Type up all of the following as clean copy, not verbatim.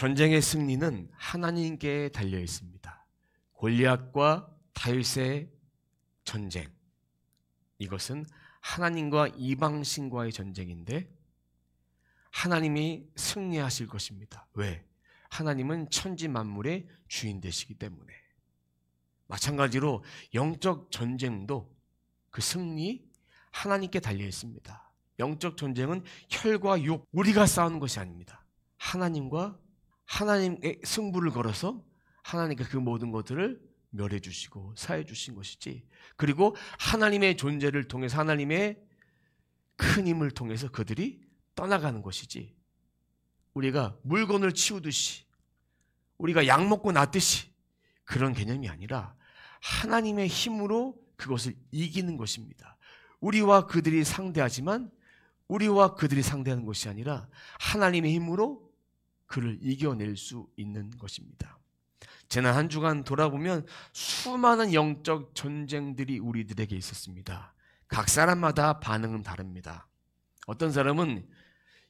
전쟁의 승리는 하나님께 달려 있습니다. 골리앗과 다윗의 전쟁, 이것은 하나님과 이방신과의 전쟁인데 하나님이 승리하실 것입니다. 왜? 하나님은 천지 만물의 주인 되시기 때문에. 마찬가지로 영적 전쟁도 그 승리 하나님께 달려 있습니다. 영적 전쟁은 혈과 육, 우리가 싸우는 것이 아닙니다. 하나님의 승부를 걸어서 하나님께 그 모든 것들을 멸해 주시고 사해 주신 것이지, 그리고 하나님의 존재를 통해서 하나님의 큰 힘을 통해서 그들이 떠나가는 것이지, 우리가 물건을 치우듯이 우리가 약 먹고 낫듯이 그런 개념이 아니라 하나님의 힘으로 그것을 이기는 것입니다. 우리와 그들이 상대하지만 우리와 그들이 상대하는 것이 아니라 하나님의 힘으로 그를 이겨낼 수 있는 것입니다. 지난 한 주간 돌아보면 수많은 영적 전쟁들이 우리들에게 있었습니다. 각 사람마다 반응은 다릅니다. 어떤 사람은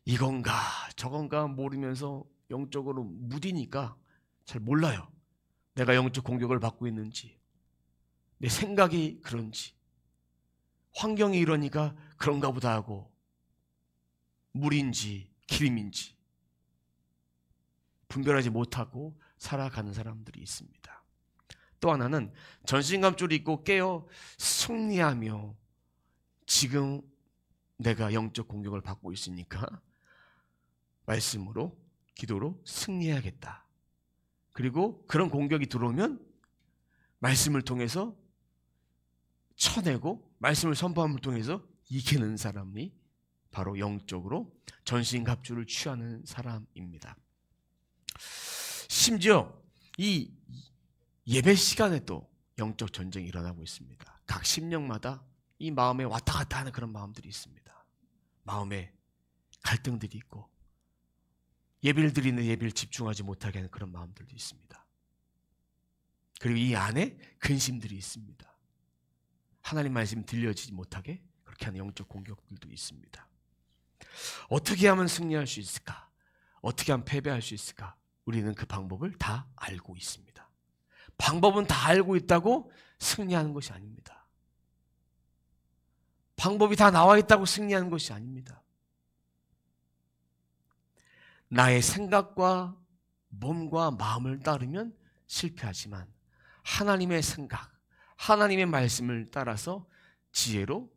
이건가 저건가 모르면서 영적으로 무디니까 잘 몰라요. 내가 영적 공격을 받고 있는지, 내 생각이 그런지, 환경이 이러니까 그런가 보다 하고 물인지 기름인지 분별하지 못하고 살아가는 사람들이 있습니다. 또 하나는 전신갑주를 입고 깨어 승리하며 지금 내가 영적 공격을 받고 있으니까 말씀으로 기도로 승리해야겠다. 그리고 그런 공격이 들어오면 말씀을 통해서 쳐내고 말씀을 선포함을 통해서 이기는 사람이 바로 영적으로 전신갑주를 취하는 사람입니다. 심지어 이 예배 시간에 또 영적 전쟁이 일어나고 있습니다. 각 심령마다 이 마음에 왔다 갔다 하는 그런 마음들이 있습니다. 마음에 갈등들이 있고 예배를 드리는 예배를 집중하지 못하게 하는 그런 마음들도 있습니다. 그리고 이 안에 근심들이 있습니다. 하나님 말씀이 들려지지 못하게 그렇게 하는 영적 공격들도 있습니다. 어떻게 하면 승리할 수 있을까? 어떻게 하면 패배할 수 있을까? 우리는 그 방법을 다 알고 있습니다. 방법은 다 알고 있다고 승리하는 것이 아닙니다. 방법이 다 나와 있다고 승리하는 것이 아닙니다. 나의 생각과 몸과 마음을 따르면 실패하지만 하나님의 생각, 하나님의 말씀을 따라서 지혜로,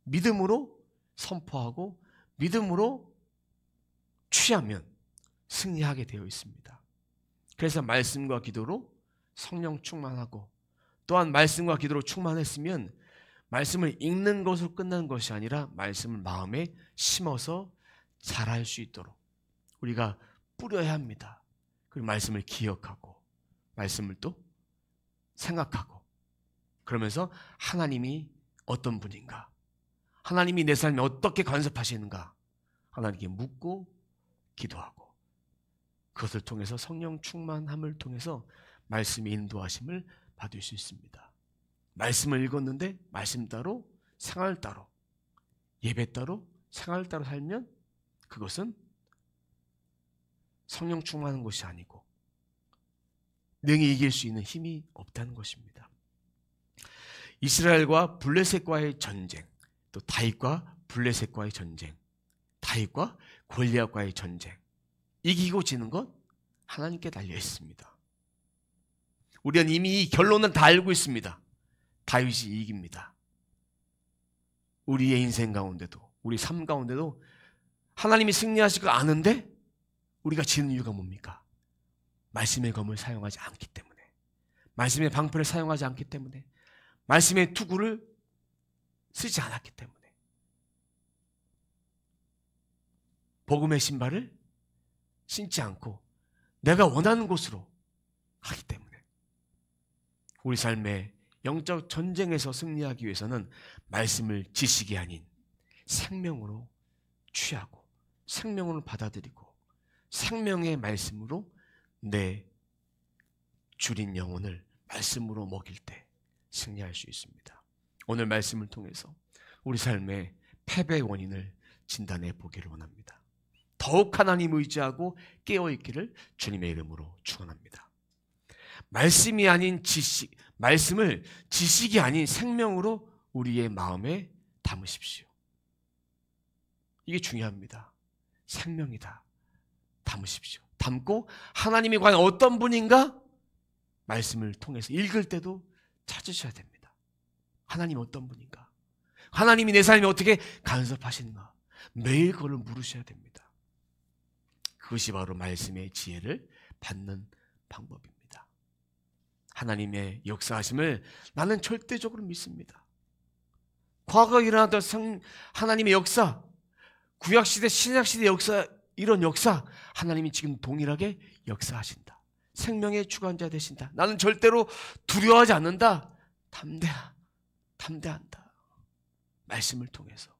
믿음으로 선포하고 믿음으로 취하면 승리하게 되어 있습니다. 그래서 말씀과 기도로 성령 충만하고, 또한 말씀과 기도로 충만했으면 말씀을 읽는 것으로 끝나는 것이 아니라 말씀을 마음에 심어서 자랄 수 있도록 우리가 뿌려야 합니다. 그리고 말씀을 기억하고 말씀을 또 생각하고, 그러면서 하나님이 어떤 분인가, 하나님이 내 삶에 어떻게 간섭하시는가 하나님께 묻고 기도하고, 그것을 통해서 성령 충만함을 통해서 말씀의 인도하심을 받을 수 있습니다. 말씀을 읽었는데 말씀 따로 생활 따로, 예배 따로 생활 따로 살면 그것은 성령 충만한 것이 아니고 능히 이길 수 있는 힘이 없다는 것입니다. 이스라엘과 블레셋과의 전쟁, 또 다윗과 블레셋과의 전쟁, 다윗과 골리앗과의 전쟁, 이기고 지는 것 하나님께 달려 있습니다. 우리는 이미 이 결론은 다 알고 있습니다. 다윗이 이깁니다. 우리의 인생 가운데도, 우리 삶 가운데도 하나님이 승리하실 거 아는데 우리가 지는 이유가 뭡니까? 말씀의 검을 사용하지 않기 때문에, 말씀의 방패를 사용하지 않기 때문에, 말씀의 투구를 쓰지 않았기 때문에, 복음의 신발을 신지 않고 내가 원하는 곳으로 가기 때문에, 우리 삶의 영적 전쟁에서 승리하기 위해서는 말씀을 지식이 아닌 생명으로 취하고 생명으로 받아들이고 생명의 말씀으로 내 줄인 영혼을 말씀으로 먹일 때 승리할 수 있습니다. 오늘 말씀을 통해서 우리 삶의 패배의 원인을 진단해 보기를 원합니다. 더욱 하나님 의지하고 깨어있기를 주님의 이름으로 축원합니다. 말씀이 아닌 지식, 말씀을 지식이 아닌 생명으로 우리의 마음에 담으십시오. 이게 중요합니다. 생명이다. 담으십시오. 담고 하나님이 과연 어떤 분인가? 말씀을 통해서 읽을 때도 찾으셔야 됩니다. 하나님 어떤 분인가? 하나님이 내 삶에 어떻게 간섭하시는가? 매일 그걸 물으셔야 됩니다. 그것이 바로 말씀의 지혜를 받는 방법입니다. 하나님의 역사하심을 나는 절대적으로 믿습니다. 과거에 일어났던 하나님의 역사, 구약시대, 신약시대 역사, 이런 역사, 하나님이 지금 동일하게 역사하신다. 생명의 주관자 되신다. 나는 절대로 두려워하지 않는다. 담대한다. 말씀을 통해서.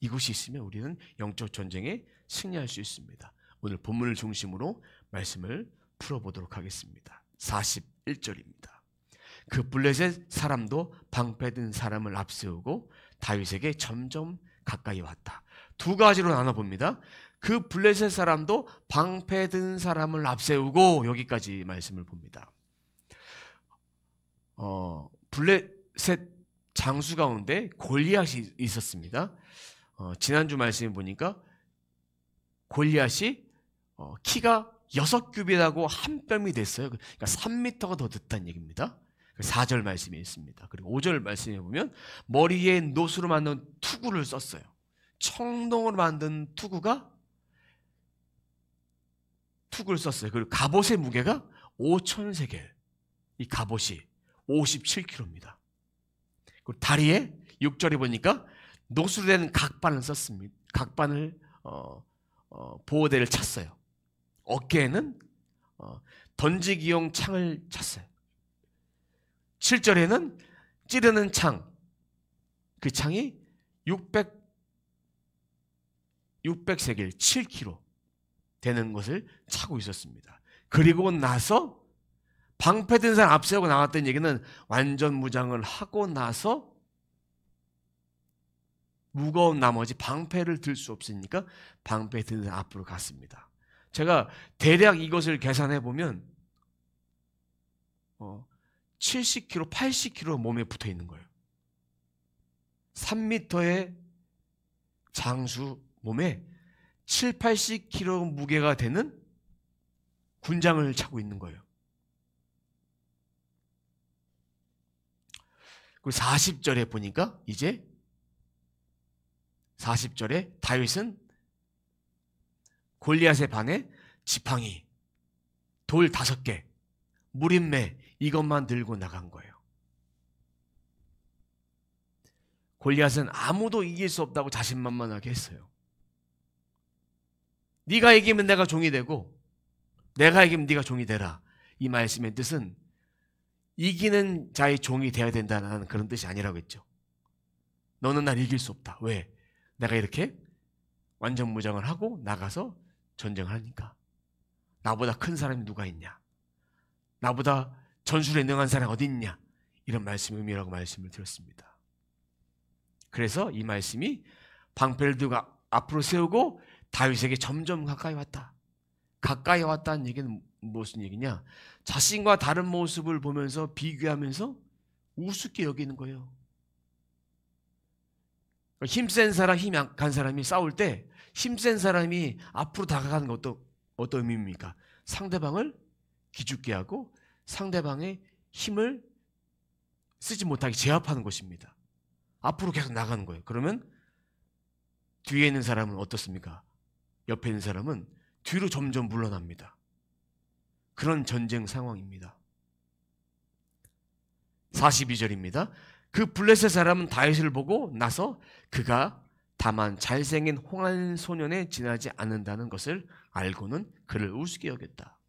이것이 있으면 우리는 영적 전쟁에 승리할 수 있습니다. 오늘 본문을 중심으로 말씀을 풀어보도록 하겠습니다. 41절입니다. 그 블레셋 사람도 방패든 사람을 앞세우고 다윗에게 점점 가까이 왔다. 두 가지로 나눠봅니다. 그 블레셋 사람도 방패든 사람을 앞세우고, 여기까지 말씀을 봅니다. 블레셋 장수 가운데 골리앗이 있었습니다. 지난주 말씀에 보니까 골리앗이 키가 6규빗하고 한 뼘이 됐어요. 그러니까 3m가 더 됐다는 얘기입니다. 4절 말씀이 있습니다. 그리고 5절 말씀에 보면 머리에 노수로 만든 투구를 썼어요. 청동으로 만든 투구를 썼어요. 그리고 갑옷의 무게가 5,000세겔. 이 갑옷이 57kg입니다. 그리고 다리에 6절에 보니까 노수로 된 각반을 썼습니다. 각반을 보호대를 찼어요. 어깨에는 던지기용 창을 찼어요. 7절에는 찌르는 창, 그 창이 600세겔, 7kg 되는 것을 차고 있었습니다. 그리고 나서 방패든 사람 앞세우고 나왔던 얘기는 완전 무장을 하고 나서 무거운 나머지 방패를 들 수 없으니까 방패 든 사람 앞으로 갔습니다. 제가 대략 이것을 계산해 보면 70kg, 80kg 몸에 붙어 있는 거예요. 3m의 장수 몸에 7, 80kg 무게가 되는 군장을 차고 있는 거예요. 그리고 40절에 보니까 이제 40절에 다윗은 골리앗에 반해 지팡이, 돌 5개, 무림매 이것만 들고 나간 거예요. 골리앗은 아무도 이길 수 없다고 자신만만하게 했어요. 네가 이기면 내가 종이 되고 내가 이기면 네가 종이 되라. 이 말씀의 뜻은 이기는 자의 종이 되어야 된다는 그런 뜻이 아니라고 했죠. 너는 날 이길 수 없다. 왜? 내가 이렇게 완전 무장을 하고 나가서 전쟁을 하니까. 나보다 큰 사람이 누가 있냐? 나보다 전술에 능한 사람이 어디 있냐? 이런 말씀의 의미라고 말씀을 드렸습니다. 그래서 이 말씀이 방패를 들고 앞으로 세우고 다윗에게 점점 가까이 왔다. 가까이 왔다는 얘기는 무슨 얘기냐? 자신과 다른 모습을 보면서 비교하면서 우습게 여기는 거예요. 힘센 사람, 힘 약한 사람이 싸울 때 힘센 사람이 앞으로 다가가는 건 어떤 의미입니까? 상대방을 기죽게 하고 상대방의 힘을 쓰지 못하게 제압하는 것입니다. 앞으로 계속 나가는 거예요. 그러면 뒤에 있는 사람은 어떻습니까? 옆에 있는 사람은 뒤로 점점 물러납니다. 그런 전쟁 상황입니다. 42절입니다. 그 블레셋 사람은 다윗을 보고 나서 그가 다만 잘생긴 홍한 소년에 지나지 않는다는 것을 알고는 그를 우습게 여겼다.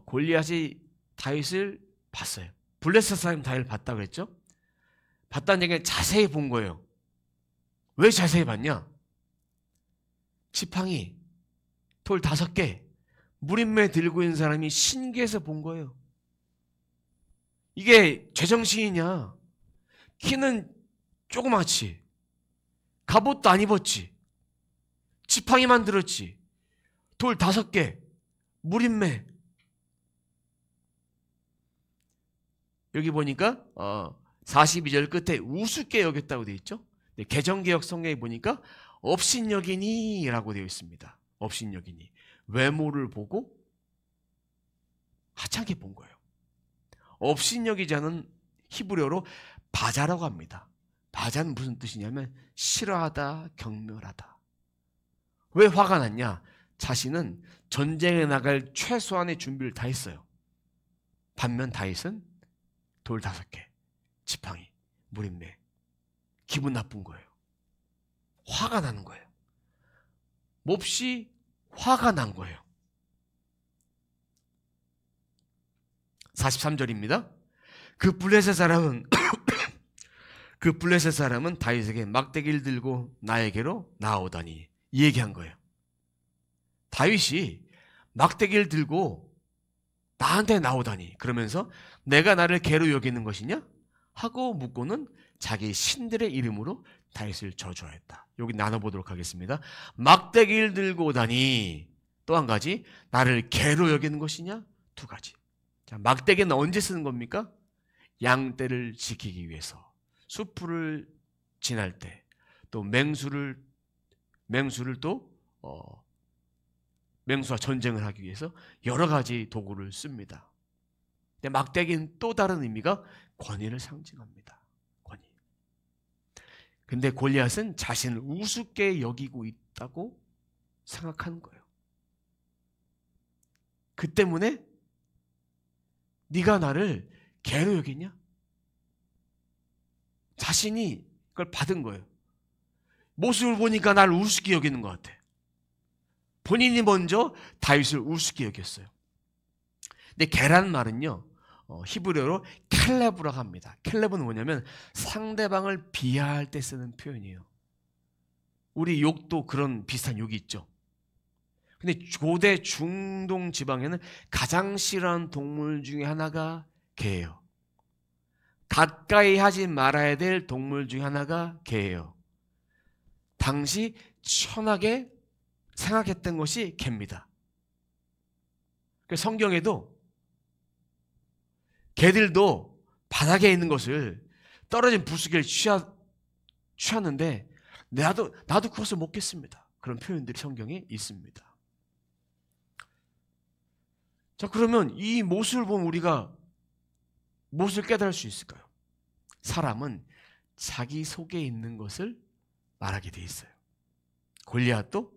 골리앗이 다윗을 봤어요. 블레셋 사람이 다윗을 봤다 그랬죠? 봤다는 얘기는 자세히 본 거예요. 왜 자세히 봤냐? 지팡이, 돌 5개, 무림매 들고 있는 사람이 신기해서 본 거예요. 이게 제정신이냐? 키는 조그맣지, 갑옷도 안 입었지, 지팡이 만들었지. 돌 5개, 무림매. 여기 보니까 42절 끝에 우습게 여겼다고 되어 있죠. 개정개혁 성경에 보니까 업신여기니라고 되어 있습니다. 업신여기니. 외모를 보고 하찮게 본 거예요. 업신여기지 않은 히브리어로 바자라고 합니다. 바자는 무슨 뜻이냐면 싫어하다, 경멸하다. 왜 화가 났냐? 자신은 전쟁에 나갈 최소한의 준비를 다 했어요. 반면 다윗은 돌 5개, 지팡이, 무림매. 기분 나쁜 거예요. 화가 나는 거예요. 몹시 화가 난 거예요. 43절입니다. 그 블레셋 사람은 다윗에게 막대기를 들고 나에게로 나오다니, 이 얘기한 거예요. 다윗이 막대기를 들고 나한테 나오다니, 그러면서 내가 나를 개로 여기는 것이냐? 하고 묻고는 자기 신들의 이름으로 다윗을 저주하였다. 여기 나눠보도록 하겠습니다. 막대기를 들고 오다니, 또 한 가지, 나를 개로 여기는 것이냐? 2가지. 자, 막대기는 언제 쓰는 겁니까? 양떼를 지키기 위해서, 숲을 지날 때, 또 맹수를 또 맹수와 전쟁을 하기 위해서 여러 가지 도구를 씁니다. 근데 막대기는 또 다른 의미가 권위를 상징합니다. 권위. 근데 골리앗은 자신을 우습게 여기고 있다고 생각하는 거예요. 그 때문에 네가 나를 개로 여기냐? 자신이 그걸 받은 거예요. 모습을 보니까 나를 우습게 여기는 것 같아. 본인이 먼저 다윗을 우습게 여겼어요. 근데 개란 말은요, 히브리어로 켈레브라고 합니다. 켈레브는 뭐냐면 상대방을 비하할 때 쓰는 표현이에요. 우리 욕도 그런 비슷한 욕이 있죠. 근데 고대 중동 지방에는 가장 싫어하는 동물 중에 하나가 개예요. 가까이 하지 말아야 될 동물 중에 하나가 개예요. 당시 천하게 생각했던 것이 개입니다. 성경에도 개들도 바닥에 있는 것을, 떨어진 부스개를 취하는데 나도 그것을 먹겠습니다. 그런 표현들이 성경에 있습니다. 자, 그러면 이 모습을 보면 우리가 무엇을 깨달을 수 있을까요? 사람은 자기 속에 있는 것을 말하게 돼 있어요. 골리앗도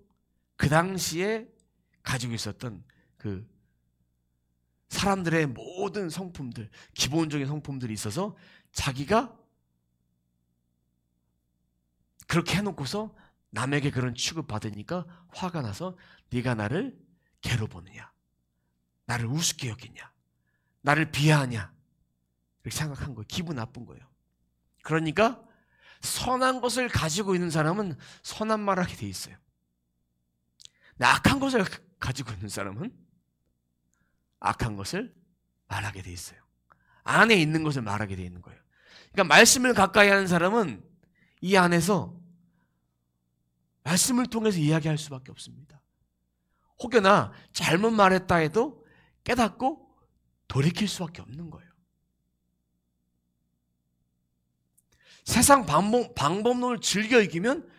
그 당시에 가지고 있었던 그 사람들의 모든 성품들, 기본적인 성품들이 있어서 자기가 그렇게 해놓고서 남에게 그런 취급받으니까 화가 나서 네가 나를 개로 보느냐, 나를 우습게 여기냐, 나를 비하하냐, 이렇게 생각한 거예요. 기분 나쁜 거예요. 그러니까 선한 것을 가지고 있는 사람은 선한 말을 하게 돼 있어요. 악한 것을 가지고 있는 사람은 악한 것을 말하게 돼 있어요. 안에 있는 것을 말하게 돼 있는 거예요. 그러니까 말씀을 가까이 하는 사람은 이 안에서 말씀을 통해서 이야기할 수밖에 없습니다. 혹여나 잘못 말했다 해도 깨닫고 돌이킬 수밖에 없는 거예요. 세상 방법론을 즐겨 이기면,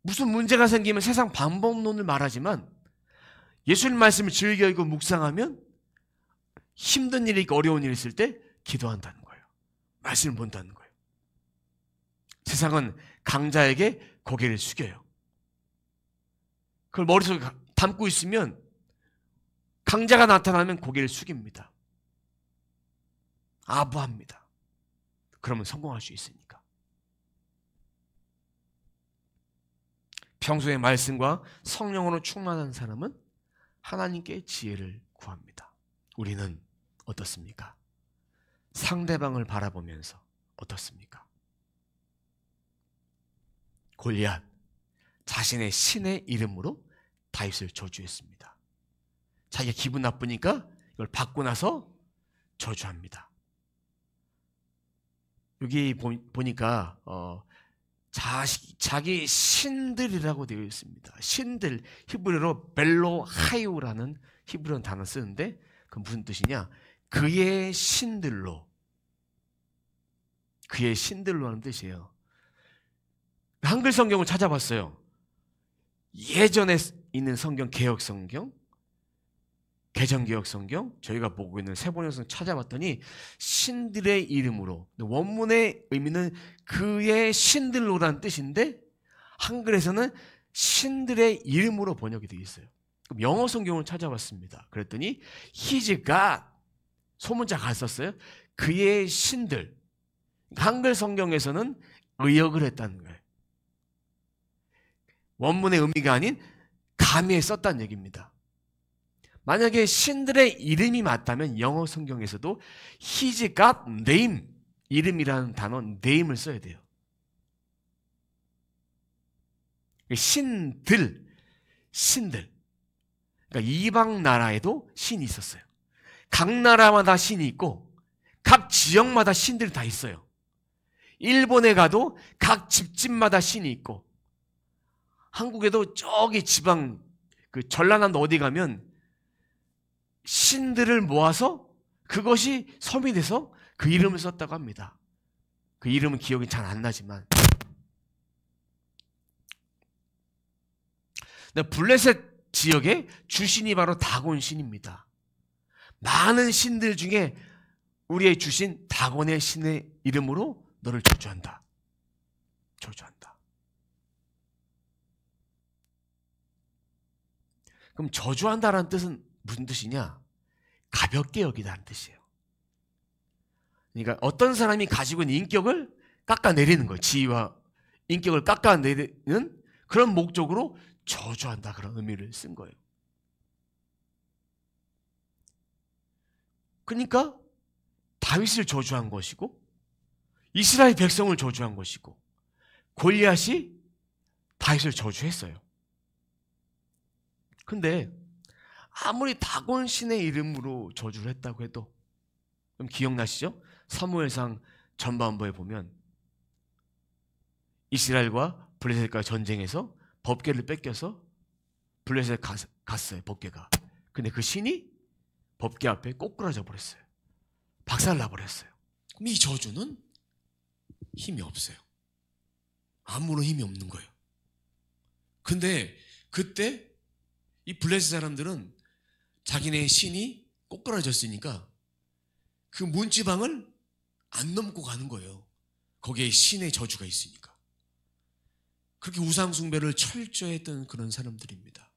무슨 문제가 생기면 세상 방법론을 말하지만 예수님 말씀을 즐겨 이기고 묵상하면 힘든 일이 있고 어려운 일이 있을 때 기도한다는 거예요. 말씀을 본다는 거예요. 세상은 강자에게 고개를 숙여요. 그걸 머릿속에 담고 있으면 강자가 나타나면 고개를 숙입니다. 아부합니다. 그러면 성공할 수 있으니까. 평소에 말씀과 성령으로 충만한 사람은 하나님께 지혜를 구합니다. 우리는 어떻습니까? 상대방을 바라보면서 어떻습니까? 골리앗, 자신의 신의 이름으로 다윗을 저주했습니다. 자기가 기분 나쁘니까 이걸 받고 나서 저주합니다. 여기 보니까 자기 신들이라고 되어 있습니다. 신들, 히브리어로 벨로하이우라는 히브리어 단어 쓰는데 그 무슨 뜻이냐? 그의 신들로 하는 뜻이에요. 한글 성경을 찾아봤어요. 예전에 있는 성경, 개혁 성경, 개정개혁 성경, 저희가 보고 있는 세번역성 찾아봤더니 신들의 이름으로, 원문의 의미는 그의 신들로라는 뜻인데 한글에서는 신들의 이름으로 번역이 되어 있어요. 그럼 영어 성경을 찾아봤습니다. 그랬더니 His God, 소문자 갔었어요. 그의 신들. 한글 성경에서는 의역을 했다는 거예요. 원문의 의미가 아닌 가미에 썼다는 얘기입니다. 만약에 신들의 이름이 맞다면 영어 성경에서도 His God name, 이름이라는 단어 name을 써야 돼요. 신들. 그러니까 이방 나라에도 신이 있었어요. 각 나라마다 신이 있고 각 지역마다 신들이 다 있어요. 일본에 가도 각 집집마다 신이 있고, 한국에도 저기 지방 그 전라남도 어디 가면 신들을 모아서 그것이 섬이 돼서 그 이름을 썼다고 합니다. 그 이름은 기억이 잘 안 나지만. 블레셋 지역의 주신이 바로 다곤 신입니다. 많은 신들 중에 우리의 주신 다곤의 신의 이름으로 너를 저주한다. 그럼 저주한다라는 뜻은 무슨 뜻이냐? 가볍게 여기다는 뜻이에요. 그러니까 어떤 사람이 가지고 있는 인격을 깎아내리는 거예요. 지위와 인격을 깎아내리는 그런 목적으로 저주한다, 그런 의미를 쓴 거예요. 그러니까 다윗을 저주한 것이고 이스라엘 백성을 저주한 것이고 골리앗이 다윗을 저주했어요. 근데 아무리 다곤 신의 이름으로 저주를 했다고 해도, 그럼 기억나시죠? 사무엘상 전반부에 보면 이스라엘과 블레셋과 전쟁에서 법궤를 뺏겨서 블레셋에 갔어요. 법궤가. 근데 그 신이 법궤 앞에 꼬꾸라져 버렸어요. 박살나 버렸어요. 그럼 이 저주는 힘이 없어요. 아무런 힘이 없는 거예요. 근데 그때 이 블레셋 사람들은 자기네 신이 꼬꾸라졌으니까 그 문지방을 안 넘고 가는 거예요. 거기에 신의 저주가 있으니까. 그렇게 우상숭배를 철저히 했던 그런 사람들입니다.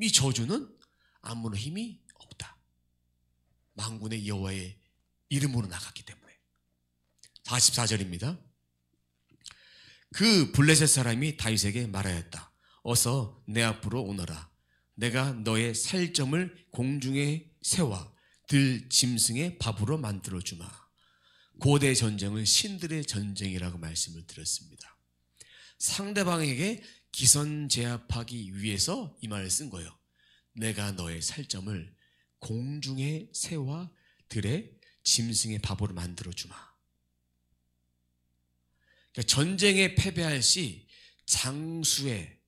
이 저주는 아무런 힘이 없다. 만군의 여호와의 이름으로 나갔기 때문에. 44절입니다. 그 블레셋 사람이 다윗에게 말하였다. 어서 내 앞으로 오너라. 내가 너의 살점을 공중에 세워 들 짐승의 밥으로 만들어주마. 고대 전쟁을 신들의 전쟁이라고 말씀을 드렸습니다. 상대방에게 기선제압하기 위해서 이 말을 쓴 거예요. 내가 너의 살점을 공중에 세워 들의 짐승의 밥으로 만들어주마. 그러니까 전쟁에 패배할 시 장수의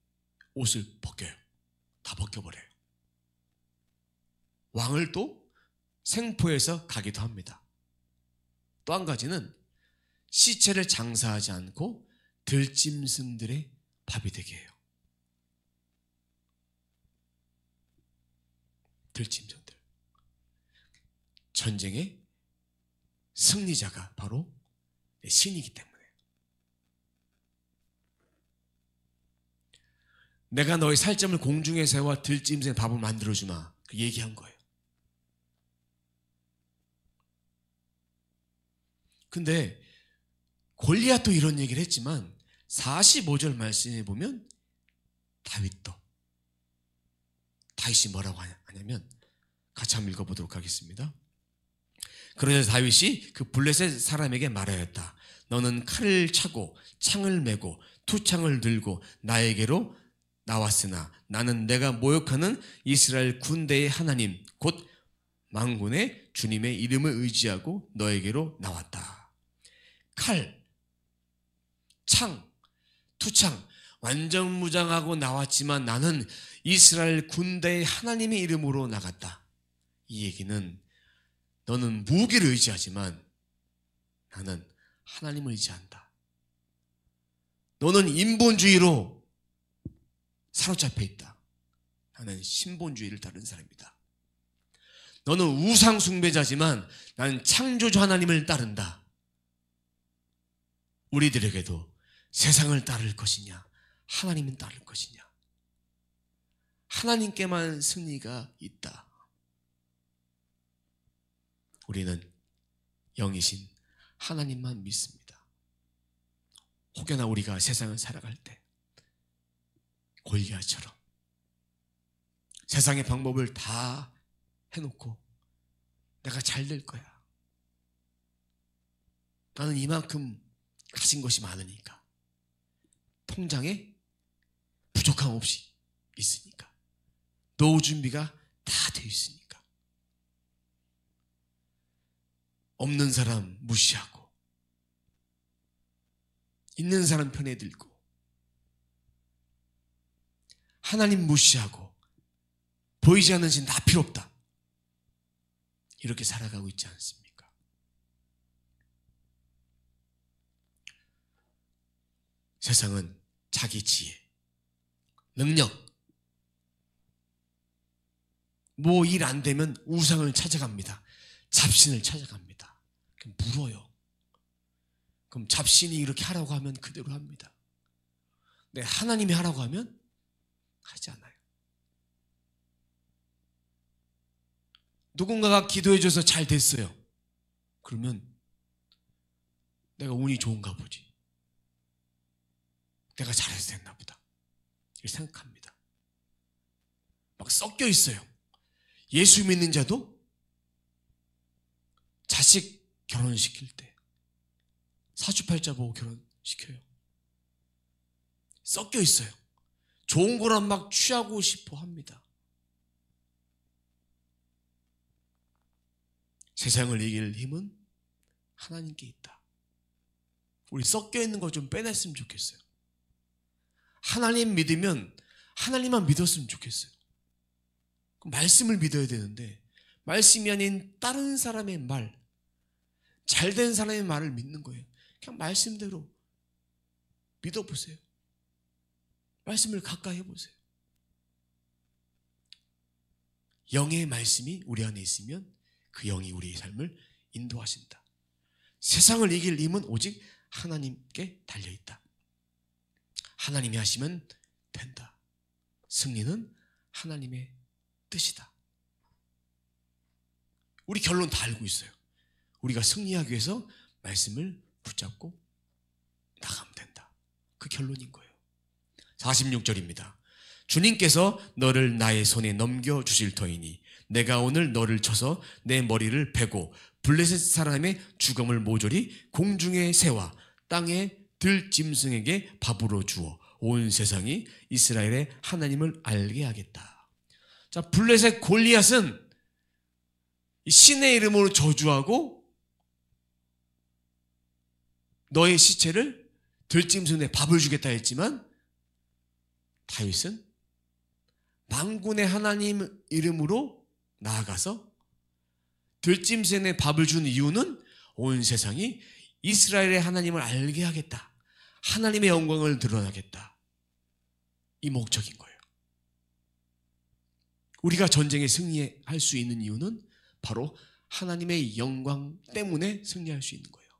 옷을 벗겨요. 다 벗겨버려요. 왕을 또 생포해서 가기도 합니다. 또 한 가지는 시체를 장사하지 않고 들짐승들의 밥이 되게 해요. 들짐승들. 전쟁의 승리자가 바로 신이기 때문에. 내가 너의 살점을 공중에 세워 들짐승의 밥을 만들어주마. 그 얘기한 거예요. 근데 골리앗도 이런 얘기를 했지만 45절 말씀에 보면 다윗이 뭐라고 하냐면 같이 한번 읽어보도록 하겠습니다. 그러자 다윗이 그 블레셋 사람에게 말하였다. 너는 칼을 차고 창을 메고 투창을 들고 나에게로 나왔으나 나는 내가 모욕하는 이스라엘 군대의 하나님 곧 만군의 주님의 이름을 의지하고 너에게로 나왔다. 칼, 투창 완전 무장하고 나왔지만 나는 이스라엘 군대의 하나님의 이름으로 나갔다. 이 얘기는 너는 무기를 의지하지만 나는 하나님을 의지한다. 너는 인본주의로 사로잡혀 있다. 나는 신본주의를 따른 사람이다. 너는 우상 숭배자지만 나는 창조주 하나님을 따른다. 우리들에게도 세상을 따를 것이냐, 하나님은 따를 것이냐. 하나님께만 승리가 있다. 우리는 영이신 하나님만 믿습니다. 혹여나 우리가 세상을 살아갈 때 골리앗처럼 세상의 방법을 다 해놓고 내가 잘 될 거야. 나는 이만큼 가진 것이 많으니까, 통장에 부족함 없이 있으니까, 노후 준비가 다 되어 있으니까, 없는 사람 무시하고 있는 사람 편에 들고 하나님 무시하고 보이지 않는 신 다 필요 없다, 이렇게 살아가고 있지 않습니까? 세상은 자기 지혜, 능력, 뭐 일 안 되면 우상을 찾아갑니다. 잡신을 찾아갑니다. 그럼 물어요. 그럼 잡신이 이렇게 하라고 하면 그대로 합니다. 네, 하나님이 하라고 하면 하지 않아요. 누군가가 기도해줘서 잘 됐어요. 그러면 내가 운이 좋은가 보지, 내가 잘해서 됐나 보다, 이렇게 생각합니다. 막 섞여 있어요. 예수 믿는 자도 자식 결혼시킬 때 사주팔자 보고 결혼시켜요. 섞여 있어요. 좋은 거란 막 취하고 싶어 합니다. 세상을 이길 힘은 하나님께 있다. 우리 섞여 있는 거 좀 빼냈으면 좋겠어요. 하나님 믿으면 하나님만 믿었으면 좋겠어요. 말씀을 믿어야 되는데 말씀이 아닌 다른 사람의 말, 잘된 사람의 말을 믿는 거예요. 그냥 말씀대로 믿어보세요. 말씀을 가까이 해보세요. 영의 말씀이 우리 안에 있으면 그 영이 우리의 삶을 인도하신다. 세상을 이길 힘은 오직 하나님께 달려있다. 하나님이 하시면 된다. 승리는 하나님의 뜻이다. 우리 결론 다 알고 있어요. 우리가 승리하기 위해서 말씀을 붙잡고 나가면 된다. 그 결론인 거예요. 46절입니다. 주님께서 너를 나의 손에 넘겨주실 터이니 내가 오늘 너를 쳐서 내 머리를 베고 블레셋 사람의 죽음을 모조리 공중의 새와 땅의 들짐승에게 밥으로 주어 온 세상이 이스라엘의 하나님을 알게 하겠다. 자, 블레셋 골리앗은 신의 이름으로 저주하고 너의 시체를 들짐승에 밥을 주겠다 했지만 다윗은 만군의 하나님 이름으로 나아가서 들짐승에 밥을 준 이유는 온 세상이 이스라엘의 하나님을 알게 하겠다. 하나님의 영광을 드러나겠다. 이 목적인 거예요. 우리가 전쟁에 승리할 수 있는 이유는 바로 하나님의 영광 때문에 승리할 수 있는 거예요.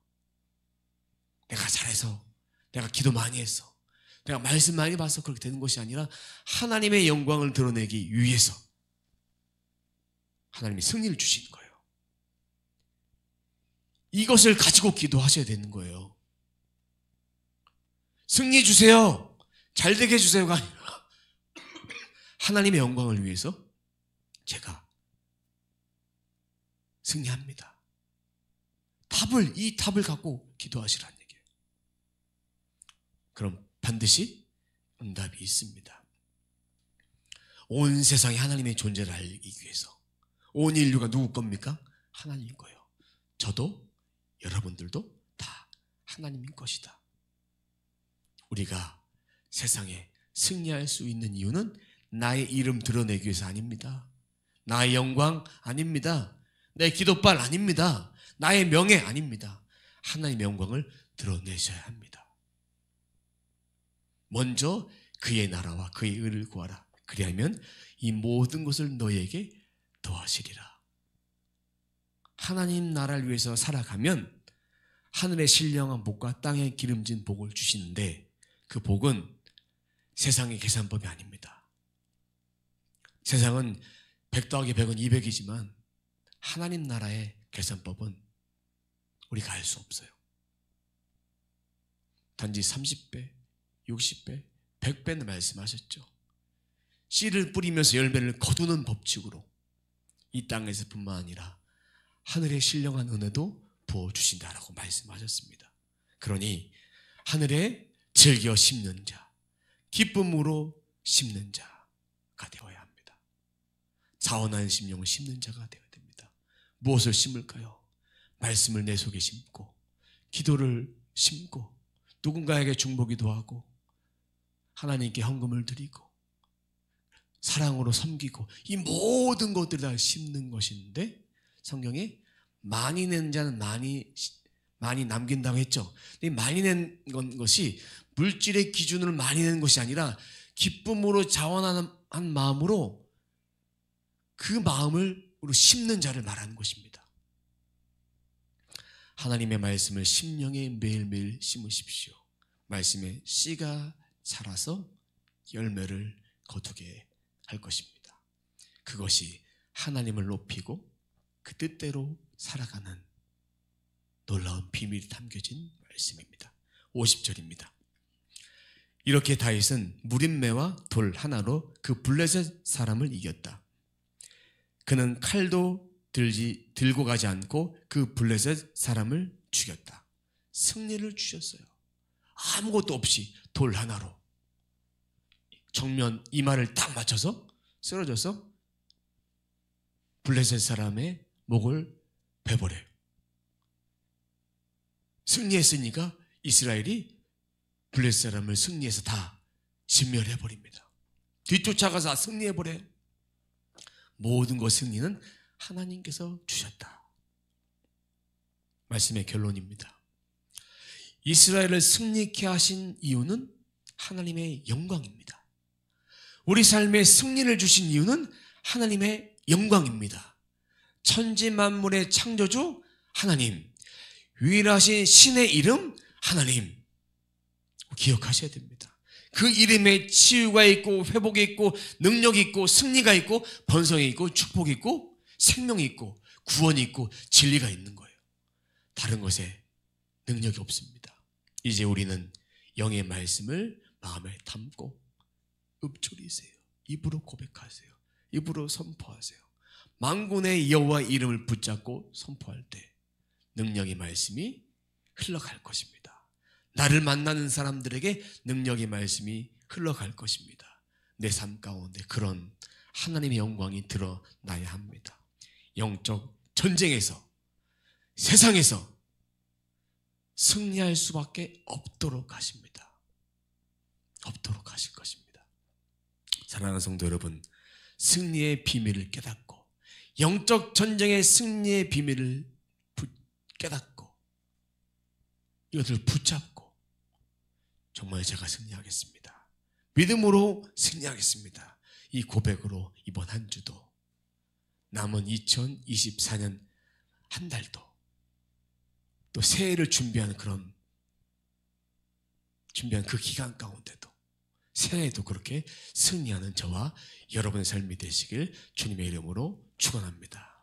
내가 잘해서, 내가 기도 많이 해서, 내가 말씀 많이 봐서 그렇게 되는 것이 아니라 하나님의 영광을 드러내기 위해서 하나님이 승리를 주시는 거예요. 이것을 가지고 기도하셔야 되는 거예요. 승리 주세요, 잘 되게 해주세요가 아니라 하나님의 영광을 위해서 제가 승리합니다. 이 답을 갖고 기도하시라는 얘기예요. 그럼 반드시 응답이 있습니다. 온 세상에 하나님의 존재를 알기 위해서. 온 인류가 누구 겁니까? 하나님인 거예요. 저도 여러분들도 다 하나님인 것이다. 우리가 세상에 승리할 수 있는 이유는 나의 이름 드러내기 위해서 아닙니다. 나의 영광 아닙니다. 내 기도빨 아닙니다. 나의 명예 아닙니다. 하나님의 영광을 드러내셔야 합니다. 먼저 그의 나라와 그의 의를 구하라. 그리하면 이 모든 것을 너희에게 더하시리라. 하나님 나라를 위해서 살아가면 하늘의 신령한 복과 땅에 기름진 복을 주시는데 그 복은 세상의 계산법이 아닙니다. 세상은 100 더하기 100은 200이지만 하나님 나라의 계산법은 우리가 알 수 없어요. 단지 30배, 60배, 100배는 말씀하셨죠. 씨를 뿌리면서 열매를 거두는 법칙으로 이 땅에서 뿐만 아니라 하늘의 신령한 은혜도 부어주신다라고 말씀하셨습니다. 그러니 하늘에 즐겨 심는 자, 기쁨으로 심는 자가 되어야 합니다. 자원하는 심령을 심는 자가 되어야 됩니다. 무엇을 심을까요? 말씀을 내 속에 심고, 기도를 심고, 누군가에게 중보기도 하고, 하나님께 헌금을 드리고, 사랑으로 섬기고, 이 모든 것들을 다 심는 것인데 성경에 많이 낸 자는 많이 남긴다고 했죠. 많이 낸 것이 물질의 기준으로 많이 낸 것이 아니라 기쁨으로 자원하는 마음으로 그 마음을 심는 자를 말하는 것입니다. 하나님의 말씀을 심령에 매일매일 심으십시오. 말씀에 씨가 자라서 열매를 거두게 할 것입니다. 그것이 하나님을 높이고 그 뜻대로 살아가는 놀라운 비밀이 담겨진 말씀입니다. 50절입니다. 이렇게 다윗은 무림매와 돌 하나로 그 블레셋 사람을 이겼다. 그는 칼도 들고 가지 않고 그 블레셋 사람을 죽였다. 승리를 주셨어요. 아무것도 없이 돌 하나로 정면 이마를 딱 맞춰서 쓰러져서 블레셋 사람의 목을 베버려요. 승리했으니까 이스라엘이 블레셋 사람을 승리해서 다 진멸해버립니다. 뒤쫓아가서 다 승리해버려요. 모든 것 승리는 하나님께서 주셨다. 말씀의 결론입니다. 이스라엘을 승리케 하신 이유는 하나님의 영광입니다. 우리 삶에 승리를 주신 이유는 하나님의 영광입니다. 천지 만물의 창조주 하나님, 유일하신 신의 이름 하나님, 기억하셔야 됩니다. 그 이름에 치유가 있고 회복이 있고 능력이 있고 승리가 있고 번성이 있고 축복이 있고 생명이 있고 구원이 있고 진리가 있는 거예요. 다른 것에 능력이 없습니다. 이제 우리는 영의 말씀을 마음에 담고 읊조리세요. 입으로 고백하세요. 입으로 선포하세요. 만군의 여호와 이름을 붙잡고 선포할 때 능력의 말씀이 흘러갈 것입니다. 나를 만나는 사람들에게 능력의 말씀이 흘러갈 것입니다. 내 삶 가운데 그런 하나님의 영광이 드러나야 합니다. 영적 전쟁에서 세상에서 승리할 수밖에 없도록 하십니다. 없도록 하실 것입니다. 사랑하는 성도 여러분, 승리의 비밀을 깨닫고 영적 전쟁의 승리의 비밀을 깨닫고 이것을 붙잡고 정말 제가 승리하겠습니다. 믿음으로 승리하겠습니다. 이 고백으로 이번 한 주도 남은 2024년 한 달도 또 새해를 준비하는 그 기간 가운데도 새해에도 그렇게 승리하는 저와 여러분의 삶이 되시길 주님의 이름으로 축원합니다.